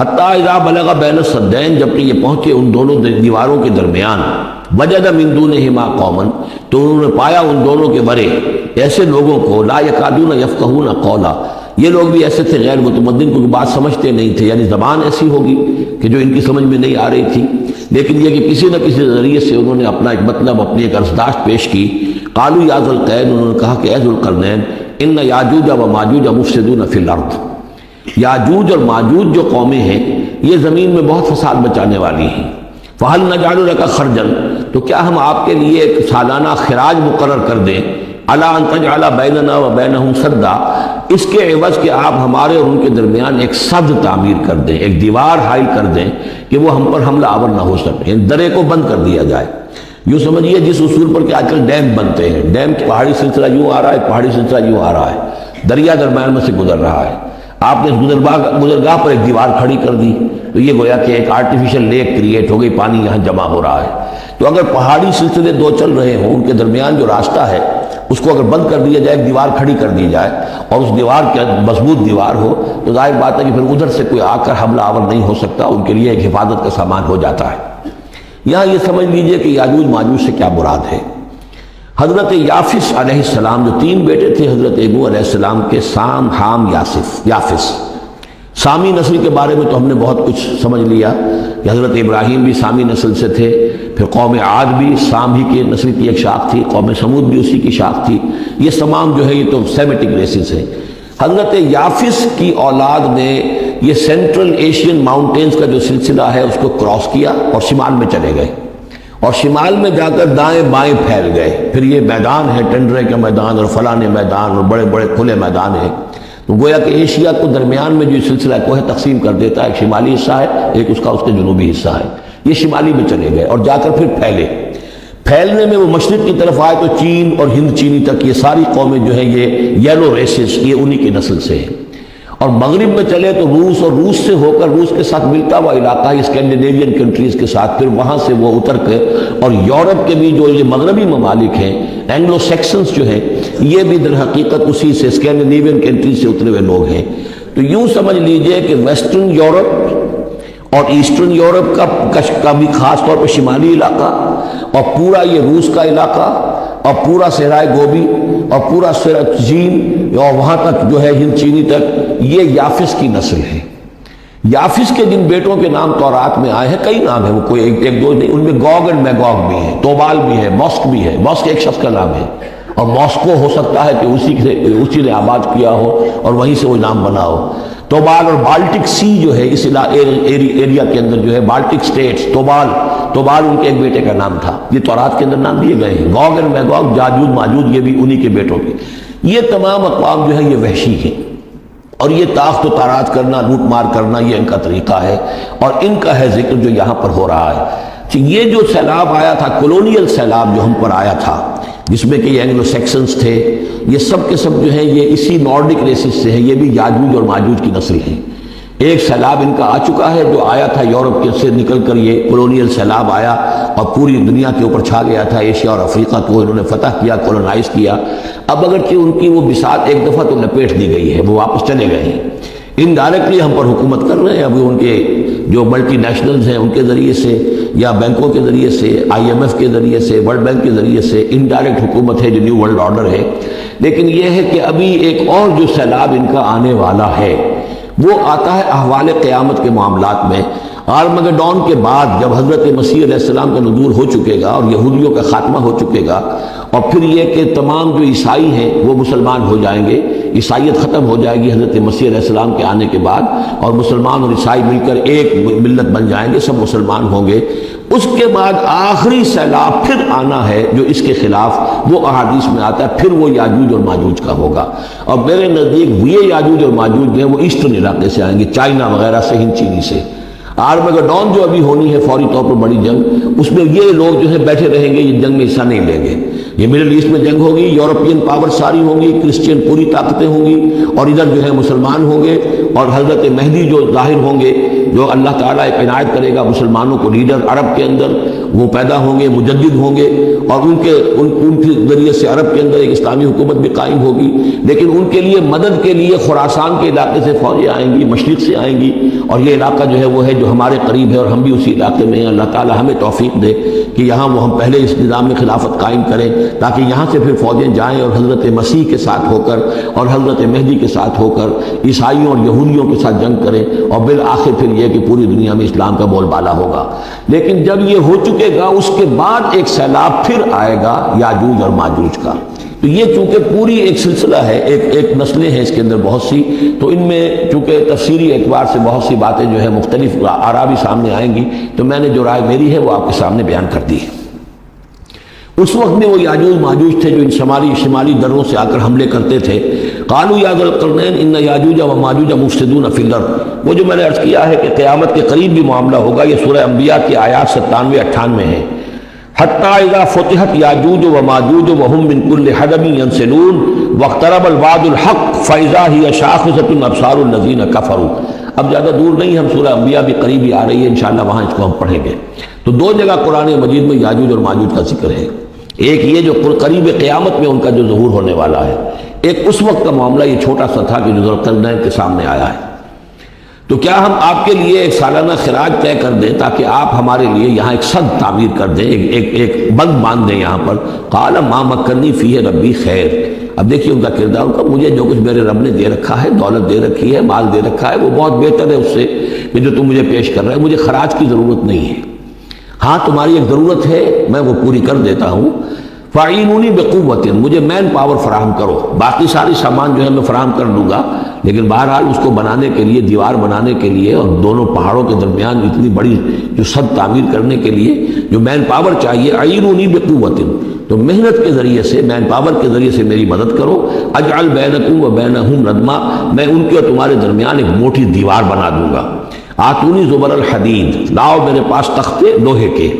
حتیٰ اذا بلغ بین السدین، جبکہ یہ پہنچے ان دونوں دیواروں کے درمیان، وجد من دونہما قوما، تو انہوں نے پایا ان دونوں کے ورے ایسے لوگوں کو، لا یکادون یفقہون قولا، یہ لوگ بھی ایسے تھے غیر متمدن، کیونکہ بات سمجھتے نہیں تھے، یعنی زبان ایسی ہوگی کہ جو ان کی سمجھ میں نہیں آ رہی تھی، لیکن یہ کہ کسی نہ کسی ذریعے سے انہوں نے اپنا ایک مطلب، اپنی ایک عرضداشت پیش کی۔ قالوا یا ذو القرنین، انہوں نے کہا کہ اے ذو القرنین، ان یاجوج و ماجوج مفسدون فی الارض، یاجوج اور ماجوج جو قومیں ہیں یہ زمین میں بہت فساد مچانے والی ہیں۔ فہل نجعل لک خرجا، تو کیا ہم آپ کے لیے ایک سالانہ خراج مقرر کر دیں، علی ان تجعل بیننا و بینہم سدا، اس کے عوض کہ آپ ہمارے اور ان کے درمیان ایک سد تعمیر کر دیں، ایک دیوار حائل کر دیں کہ وہ ہم پر حملہ آور نہ ہو سکے، یعنی درے کو بند کر دیا جائے۔ یوں سمجھیے جس اصول پر کہ آج کل ڈیم بنتے ہیں، ڈیم کی پہاڑی سلسلہ یوں آ رہا ہے، پہاڑی سلسلہ یوں آ رہا ہے، دریا درمیان میں سے گزر رہا ہے، آپ نے گزرگاہ پر ایک دیوار کھڑی کر دی تو یہ گویا کہ ایک آرٹیفیشل لیک کریٹ ہو گئی، پانی یہاں جمع ہو رہا ہے۔ تو اگر پہاڑی سلسلے دو چل رہے ہوں، ان کے درمیان جو راستہ ہے اس کو اگر بند کر دیا جائے، ایک دیوار کھڑی کر دی جائے اور اس دیوار کے مضبوط دیوار ہو، تو ظاہر بات ہے کہ پھر ادھر سے کوئی آ کر حملہ آور نہیں ہو سکتا، ان کے لیے ایک حفاظت کا سامان ہو جاتا ہے۔ یہاں یہ سمجھ لیجئے کہ یاجوج ماجوج سے کیا مراد ہے۔ حضرت یافس علیہ السلام، جو تین بیٹے تھے حضرت ابو علیہ السلام کے، سام، حام، یافس، سامی نسل کے بارے میں تو ہم نے بہت کچھ سمجھ لیا کہ حضرت ابراہیم بھی سامی نسل سے تھے، پھر قوم عاد بھی سام ہی کی نسل کی ایک شاخ تھی، قوم سمود بھی اسی کی شاخ تھی، یہ تمام جو ہے یہ تو سیمیٹک ریسز ہیں۔ حضرت یافس کی اولاد نے یہ سینٹرل ایشین ماؤنٹینز کا جو سلسلہ ہے اس کو کراس کیا اور شمال میں چلے گئے، اور شمال میں جا کر دائیں بائیں پھیل گئے، پھر یہ میدان ہے، ٹنڈرے کے میدان اور فلانے میدان اور بڑے بڑے کھلے میدان ہیں، تو گویا کہ ایشیا کو درمیان میں جو سلسلہ کوہ تقسیم کر دیتا ہے، ایک شمالی حصہ ہے، ایک اس کا جنوبی حصہ ہے، یہ شمالی میں چلے گئے اور جا کر پھر پھیلنے میں وہ مشرق کی طرف آئے تو چین اور ہند چینی تک یہ ساری قومیں جو ہیں یہ یلو ریسز، یہ انہی کی نسل سے ہیں، اور مغرب میں چلے تو روس، اور روس سے ہو کر روس کے ساتھ ملتا ہوا علاقہ ہے اسکینڈینیوین کنٹریز کے ساتھ، پھر وہاں سے وہ اتر کے، اور یورپ کے بھی جو یہ مغربی ممالک ہیں، اینگلو سیکسنز جو ہیں، یہ بھی در حقیقت اسی سے اسکینڈینیوین کنٹریز سے اترے ہوئے لوگ ہیں۔ تو یوں سمجھ لیجئے کہ ویسٹرن یورپ اور ایسٹرن یورپ کا بھی خاص طور پہ شمالی علاقہ، اور پورا یہ روس کا علاقہ، اور پورا صحرائے گوبی، اور پورا چین، اور وہاں تک جو ہے ہند چینی تک، یہ یافس کی نسل ہے۔ یافس کے جن بیٹوں کے نام تورات میں آئے ہیں، کئی نام ہیں، وہ کوئی ایک دو نہیں، ان میں گوگ اینڈ میگوگ بھی ہے، توبال بھی ہے، موسک بھی ہے، موسک ایک شخص کا نام ہے، اور ماسکو ہو سکتا ہے کہ اسی نے آباد کیا ہو اور وہیں سے وہ نام بنا ہو۔ توبال اور بالٹک سی جو ہے اس ایریا کے اندر جو ہے، بالٹک سٹیٹس، توبال ان کے ایک بیٹے کا نام تھا، یہ تورات کے اندر نام دیے گئے ہیں۔ گوگ اینڈ میگوگ، یاجوج ماجوج، یہ بھی انہی کے بیٹوں کے۔ یہ تمام اقوام جو ہے یہ وحشی ہیں، اور یہ تاخت و تاراج کرنا، لوٹ مار کرنا، یہ ان کا طریقہ ہے، اور ان کا ہے ذکر جو یہاں پر ہو رہا ہے۔ یہ جو سیلاب آیا تھا، کولونیل سیلاب جو ہم پر آیا تھا، جس میں کہ یہ اینگلو سیکسنز تھے، یہ سب کے سب جو ہیں یہ اسی نارڈک ریسز سے ہیں، یہ بھی یاجوج اور ماجوج کی نسل ہیں۔ ایک سیلاب ان کا آ چکا ہے جو آیا تھا یورپ کے سے نکل کر، یہ کولونیل سیلاب آیا اور پوری دنیا کے اوپر چھا گیا تھا، ایشیا اور افریقہ کو انہوں نے فتح کیا، کولونائز کیا۔ اب اگرچہ ان کی وہ بساط ایک دفعہ تو لپیٹ دی گئی ہے، وہ واپس چلے گئے ہیں، انڈائریکٹلی ہم پر حکومت کر رہے ہیں، ابھی ان کے جو ملٹی نیشنلز ہیں ان کے ذریعے سے، یا بینکوں کے ذریعے سے، آئی ایم ایف کے ذریعے سے، ورلڈ بینک کے ذریعے سے، انڈائریکٹ حکومت ہے جو نیو ورلڈ آرڈر ہے۔ لیکن یہ ہے کہ ابھی ایک اور جو سیلاب ان کا آنے والا ہے وہ آتا ہے احوال قیامت کے معاملات میں۔ آرمگڈون کے بعد جب حضرت مسیح علیہ السلام کا نزول ہو چکے گا اور یہودیوں کا خاتمہ ہو چکے گا، اور پھر یہ کہ تمام جو عیسائی ہیں وہ مسلمان ہو جائیں گے، عیسائیت ختم ہو جائے گی حضرت مسیح علیہ السلام کے آنے کے بعد، اور مسلمان اور عیسائی مل کر ایک ملت بن جائیں گے، سب مسلمان ہوں گے۔ اس کے بعد آخری سیلاب پھر آنا ہے جو اس کے خلاف، وہ احادیث میں آتا ہے، پھر وہ یاجوج اور ماجوج کا ہوگا۔ اور میرے نزدیک یہ یاجوج اور ماجوج جو ہیں وہ ایسٹرن علاقے سے آئیں گے، چائنا وغیرہ سے، ہند چینی سے۔ آرمگڈون جو ابھی ہونی ہے فوری طور پر بڑی جنگ، اس میں یہ لوگ جو ہے بیٹھے رہیں گے، یہ جنگ میں حصہ نہیں لیں گے۔ یہ مڈل ایسٹ میں جنگ ہوگی، یورپین پاور ساری ہوں گی، کرسچین پوری طاقتیں ہوں گی، اور ادھر جو ہے مسلمان ہوں گے، اور حضرت مہدی جو ظاہر ہوں گے، جو اللہ تعالیٰ ایک عنایت کرے گا مسلمانوں کو لیڈر عرب کے اندر، وہ پیدا ہوں گے، مجدد ہوں گے، اور ان کے ذریعے سے عرب کے اندر ایک اسلامی حکومت بھی قائم ہوگی، لیکن ان کے لیے مدد کے لیے خراسان کے علاقے سے فوجیں آئیں گی، مشرق سے آئیں گی، اور یہ علاقہ جو ہے وہ ہے جو ہمارے قریب ہے اور ہم بھی اسی علاقے میں ہیں۔ اللہ تعالی ہمیں توفیق دے کہ یہاں وہ ہم پہلے اس نظام میں خلافت قائم کریں، تاکہ یہاں سے پھر فوجیں جائیں اور حضرت مسیح کے ساتھ ہو کر اور حضرت مہدی کے ساتھ ہو کر عیسائیوں اور یہودیوں کے ساتھ جنگ کریں، اور بالآخر پھر یہ کہ پوری دنیا میں اسلام کا بول بالا ہوگا۔ لیکن جب یہ ہو چکے گا اس کے بعد ایک سیلاب پھر آئے گا یاجوج اور ماجوج کا۔ تو یہ چونکہ پوری ایک سلسلہ ہے، ایک نسلیں ہیں اس کے اندر بہت سی، تو ان میں چونکہ تفسیری اعتبار سے بہت سی باتیں جو ہے مختلف آراء بھی سامنے آئیں گی، تو میں نے جو رائے میری ہے وہ آپ کے سامنے بیان کر دی ہے۔ اس وقت میں وہ یاجوج ماجوج تھے جو ان شمالی دروں سے آ کر حملے کرتے تھے۔ قالوا یا ذا القرنین ان یاجوج و ماجوج مفسدون فی الارض، وہ جو میں نے عرض کیا ہے کہ قیامت کے قریب بھی معاملہ ہوگا، یہ سورہ انبیاء کی آیات 97-98 ہے۔ حتی اذا فتحت یاجوج و ماجوج وهم من کل حدب ینسلون واقترب الوعد الحق فاذا هی شاخصۃ ابصار الذین کفروا۔ اب زیادہ دور نہیں، ہم سورہ انبیاء بھی قریب ہی آ رہی ہے، انشاءاللہ وہاں اس کو ہم پڑھیں گے۔ تو دو جگہ قرآن مجید میں یاجوج اور ماجوج کا ذکر ہے، ایک یہ جو قریب قیامت میں ان کا جو ظہور ہونے والا ہے، ایک اس وقت کا معاملہ یہ چھوٹا سا تھا کہ جو ذوالقرنین کے سامنے آیا ہے۔ تو کیا ہم آپ کے لیے ایک سالانہ خراج طے کر دیں تاکہ آپ ہمارے لیے یہاں ایک سد تعمیر کر دیں، ایک بند باندھ دیں یہاں پر؟ قال ما مکنی فیہ ربی خیر۔ اب دیکھیے ان کا کردار، ان کا مجھے جو کچھ میرے رب نے دے رکھا ہے، دولت دے رکھی ہے، مال دے رکھا ہے، وہ بہت بہتر ہے اس سے کہ جو تم مجھے پیش کر رہے ہیں، مجھے خراج کی ضرورت نہیں ہے۔ ہاں تمہاری ایک ضرورت ہے، میں وہ پوری کر دیتا ہوں۔ فاعینونی بقوت، مجھے مین پاور فراہم کرو، باقی ساری سامان جو ہے میں فراہم کر دوں گا، لیکن بہرحال اس کو بنانے کے لیے، دیوار بنانے کے لیے اور دونوں پہاڑوں کے درمیان اتنی بڑی جو سد تعمیر کرنے کے لیے جو مین پاور چاہیے، اعینونی بقوت، تو محنت کے ذریعے سے، مین پاور کے ذریعے سے میری مدد کرو۔ اجعل بینکم و بینہم ردما، میں ان کے اور تمہارے درمیان ایک موٹی دیوار بنا دوں گا۔ آتونی زبر الحدید، لاؤ میرے پاس تختے لوہے کے۔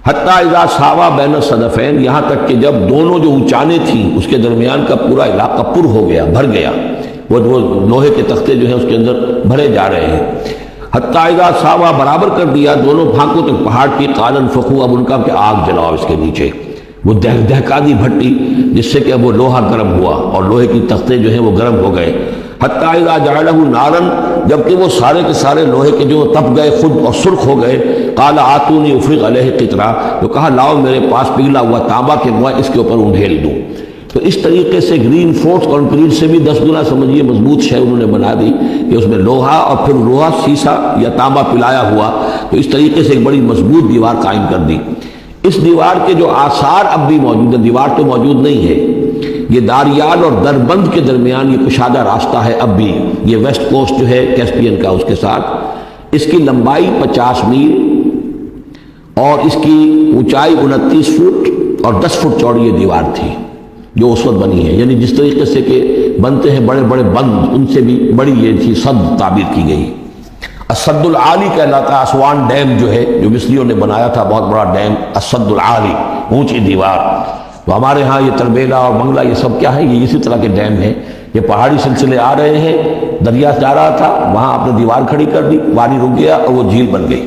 حتی اذا ساوا بین الصدفین، یہاں تک کہ جب دونوں جو اونچانے تھیں اس کے درمیان کا پورا علاقہ پر ہو گیا، بھر گیا، وہ لوہے کے تختے جو ہیں اس کے اندر بھرے جا رہے ہیں۔ حتی اذا ساوا، برابر کر دیا دونوں پھانکوں تک پہاڑ کی، قال انفخوا، اب ان کا کہ آگ جلاؤ اس کے نیچے، وہ دہکا دی بھٹی جس سے کہ اب وہ لوہا گرم ہوا اور لوہے کی تختے جو ہیں وہ گرم ہو گئے۔ حتی اذا جعلہ نارا، جبکہ وہ سارے کے سارے لوہے کے جو تپ گئے خود اور سرخ ہو گئے۔ قال آتونی افرغ علیہ قطرہ، تو کہا لاؤ میرے پاس پگھلا ہوا تانبا کہ میں اس کے اوپر انڈھیل دوں۔ تو اس طریقے سے گرین فورس کانکریٹ سے بھی 10 گنا سمجھیے مضبوط شے انہوں نے بنا دی کہ اس میں لوہا اور پھر لوہا سیسا یا تانبا پلایا ہوا، تو اس طریقے سے ایک بڑی مضبوط دیوار قائم کر دی۔ اس دیوار کے جو آثار اب بھی موجود ہیں، دیوار تو موجود نہیں ہے، یہ داریال اور دربند کے درمیان یہ کشادہ راستہ ہے اب بھی، یہ ویسٹ کوسٹ جو ہے کیسپین کا، اس کے ساتھ اس کی لمبائی 50 میل اور اس کی اونچائی 29 فٹ اور 10 فٹ چوڑی یہ دیوار تھی جو اس وقت بنی ہے۔ یعنی جس طریقے سے کہ بنتے ہیں بڑے بڑے بند، ان سے بھی بڑی یہ تھی سد تعبیر کی گئی۔ السد العالی کہلاتا ہے اسوان ڈیم جو ہے، جو مصریوں نے بنایا تھا، بہت بڑا ڈیم، السد العالی، اونچی دیوار۔ تو ہمارے ہاں یہ تربیلا اور منگلا یہ سب کیا ہے، یہ اسی طرح کے ڈیم ہیں، یہ پہاڑی سلسلے آ رہے ہیں، دریا جا رہا تھا، وہاں آپ نے دیوار کھڑی کر دی، پانی رک گیا اور وہ جھیل بن گئی۔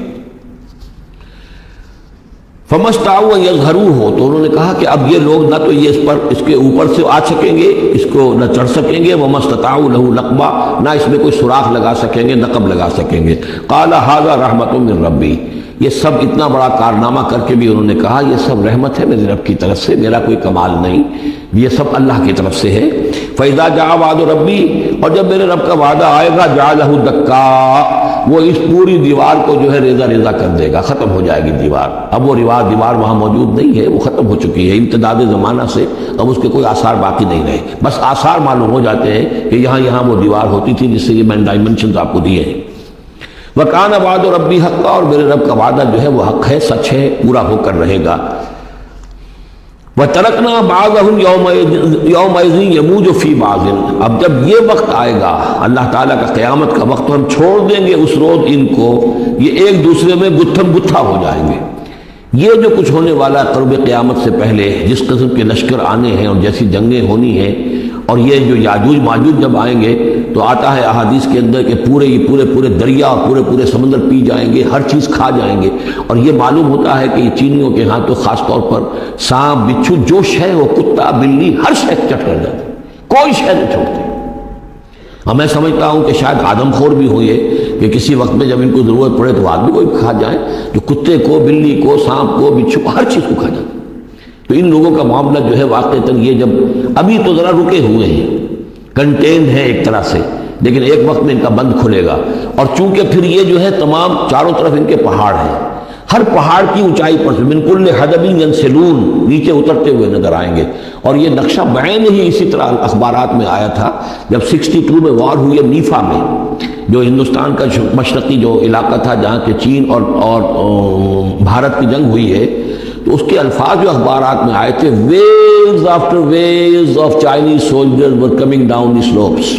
فمستطاعوا ان یظہروہ، تو انہوں نے کہا کہ اب یہ لوگ نہ تو یہ اس کے اوپر سے آ سکیں گے، اس کو نہ چڑھ سکیں گے، ومستطاعوا لہ نقبا، نہ اس میں کوئی سوراخ لگا سکیں گے، نقب لگا سکیں گے۔ قال ھذا رحمۃ من ربی، یہ سب اتنا بڑا کارنامہ کر کے بھی انہوں نے کہا یہ سب رحمت ہے میرے رب کی طرف سے، میرا کوئی کمال نہیں، یہ سب اللہ کی طرف سے ہے۔ فاذا جاء وعد ربی، اور جب میرے رب کا وعدہ آئے گا، جعلہ دکا، وہ اس پوری دیوار کو جو ہے ریزہ ریزہ کر دے گا، ختم ہو جائے گی دیوار۔ اب وہ دیوار وہاں موجود نہیں ہے، وہ ختم ہو چکی ہے امتداد زمانہ سے، اب اس کے کوئی آثار باقی نہیں رہے، بس آثار معلوم ہو جاتے ہیں کہ یہاں وہ دیوار ہوتی تھی، جس سے یہ میں نے ڈائمنشنز آپ کو دیے ہیں۔ وَكَانَ وَعْدُ رَبِّي حَقًّا، اور میرے رب کا وعدہ جو ہے وہ حق ہے، سچ ہے، پورا ہو کر رہے گا۔ وَتَرَكْنَا بَعْضَهُمْ يَوْمَئِذٍ يَمُوجُ فِي بَعْضٍ، اب جب یہ وقت آئے گا اللہ تعالیٰ کا قیامت کا وقت، تو ہم چھوڑ دیں گے اس روز ان کو، یہ ایک دوسرے میں گتھم گتھا ہو جائیں گے۔ یہ جو کچھ ہونے والا ہے قرب قیامت سے پہلے، جس قسم کے لشکر آنے ہیں اور جیسی جنگیں ہونی ہیں، اور یہ جو یاجوج ماجوج جب آئیں گے تو آتا ہے احادیث کے اندر کہ پورے دریا اور پورے سمندر پی جائیں گے، ہر چیز کھا جائیں گے. اور یہ معلوم ہوتا ہے کہ یہ چینیوں کے ہاں تو خاص طور پر سانپ بچھو جو شے ہو، کتا بلی، ہر شے چٹ کر جاتے، کوئی شے نہیں چھوڑتے. اور میں سمجھتا ہوں کہ شاید آدم خور بھی ہو یہ کہ کسی وقت میں جب ان کو ضرورت پڑے تو آدمی کو کھا جائیں، جو کتے کو، بلی کو، سانپ کو، بچھو کو، ہر چیز کو کھا جائے. تو ان لوگوں کا معاملہ جو ہے واقعتاً یہ جب ابھی تو ذرا رکے ہوئے ہیں، کنٹینڈ ہے ایک طرح سے، لیکن ایک وقت میں ان کا بند کھلے گا. اور چونکہ پھر یہ جو ہے تمام چاروں طرف ان کے پہاڑ ہیں، ہر پہاڑ کی اونچائی پر سے من کل حدب ینسلون نیچے اترتے ہوئے نظر آئیں گے. اور یہ نقشہ بعین ہی اسی طرح اخبارات میں آیا تھا جب 62 میں وار ہوئی ہے نیفا میں، جو ہندوستان کا مشرقی جو علاقہ تھا جہاں کہ چین اور بھارت کی جنگ ہوئی ہے. تو اس کے الفاظ جو اخبارات میں آئے تھے، waves after waves of Chinese soldiers were coming down the slopes,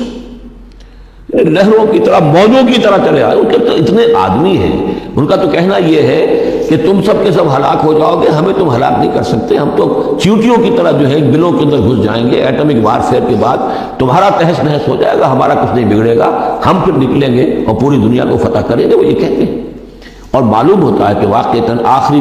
لہروں کی طرح، موجوں کی طرح چلے آئے. ان کے تو اتنے آدمی ہیں، ان کا تو کہنا یہ ہے کہ تم سب کے سب ہلاک ہو جاؤ گے، ہمیں تم ہلاک نہیں کر سکتے، ہم تو چیونٹیوں کی طرح جو ہے بلوں کے اندر گھس جائیں گے. ایٹمک وارفیئر کے بعد تمہارا تہس نہس ہو جائے گا، ہمارا کچھ نہیں بگڑے گا، ہم پھر نکلیں گے اور پوری دنیا کو فتح کریں گے، وہ یہ کہتے ہیں. اور معلوم ہوتا ہے کہ واقعتاً آخری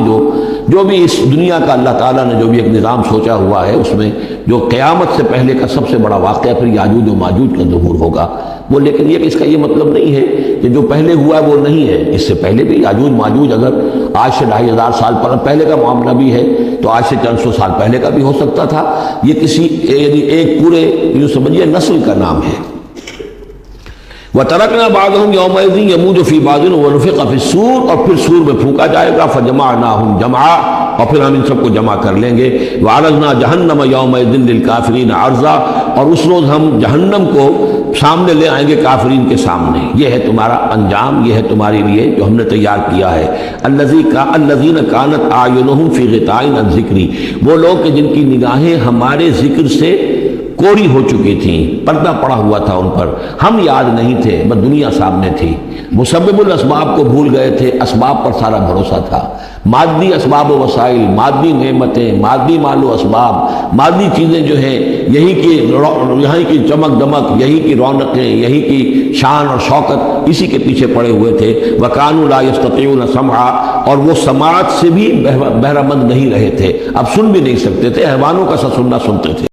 جو بھی اس دنیا کا اللہ تعالیٰ نے جو بھی ایک نظام سوچا ہوا ہے، اس میں جو قیامت سے پہلے کا سب سے بڑا واقعہ پھر یاجوج و ماجوج کا ظہور ہوگا وہ. لیکن یہ کہ اس کا یہ مطلب نہیں ہے کہ جو پہلے ہوا ہے وہ نہیں ہے. اس سے پہلے بھی یاجوج ماجوج اگر آج سے 2500 سال پہلے کا معاملہ بھی ہے تو آج سے چند سو سال پہلے کا بھی ہو سکتا تھا. یہ کسی یعنی ایک پورے یوں سمجھیے نسل کا نام ہے. وَتَرَكْنَا بَعْضَهُمْ يَوْمَئِذٍ يَمُوجُ فِي بَعْضٍ وَنُفِخَ فِي الصُّورِ، اور پھر سور میں پھونکا جائے گا. فَجَمَعْنَاهُمْ جَمْعًا، اور پھر ہم ان سب کو جمع کر لیں گے. وَعَرَضْنَا جَهَنَّمَ يَوْمَئِذٍ لِلْكَافِرِينَ عَرْضًا، اور اس روز ہم جہنم کو سامنے لے آئیں گے کافرین کے سامنے. یہ ہے تمہارا انجام، یہ ہے تمہارے لیے جو ہم نے تیار کیا ہے. الَّذِينَ كَانَتْ أَعْيُنُهُمْ فِي غِطَاءٍ عَنْ ذِكْرِي، وہ لوگ کہ جن کی نگاہیں ہمارے ذکر سے کوری ہو چکی تھیں، پردہ پڑا ہوا تھا ان پر، ہم یاد نہیں تھے، بس دنیا سامنے تھی. مسبب الاسباب کو بھول گئے تھے، اسباب پر سارا بھروسہ تھا. مادی اسباب و وسائل، مادی نعمتیں، مادی مال و اسباب، مادی چیزیں جو ہیں، یہی کی چمک دمک، یہی کی رونقیں، یہی کی شان اور شوکت، اسی کے پیچھے پڑے ہوئے تھے. وَكَانُوا لَا يَسْتَطِيعُونَ سَمْعًا، اور وہ سماعت سے بھی بہرہ مند نہیں رہے تھے، اب سن بھی نہیں سکتے تھے، حیوانوں کا سا سننا سنتے تھے.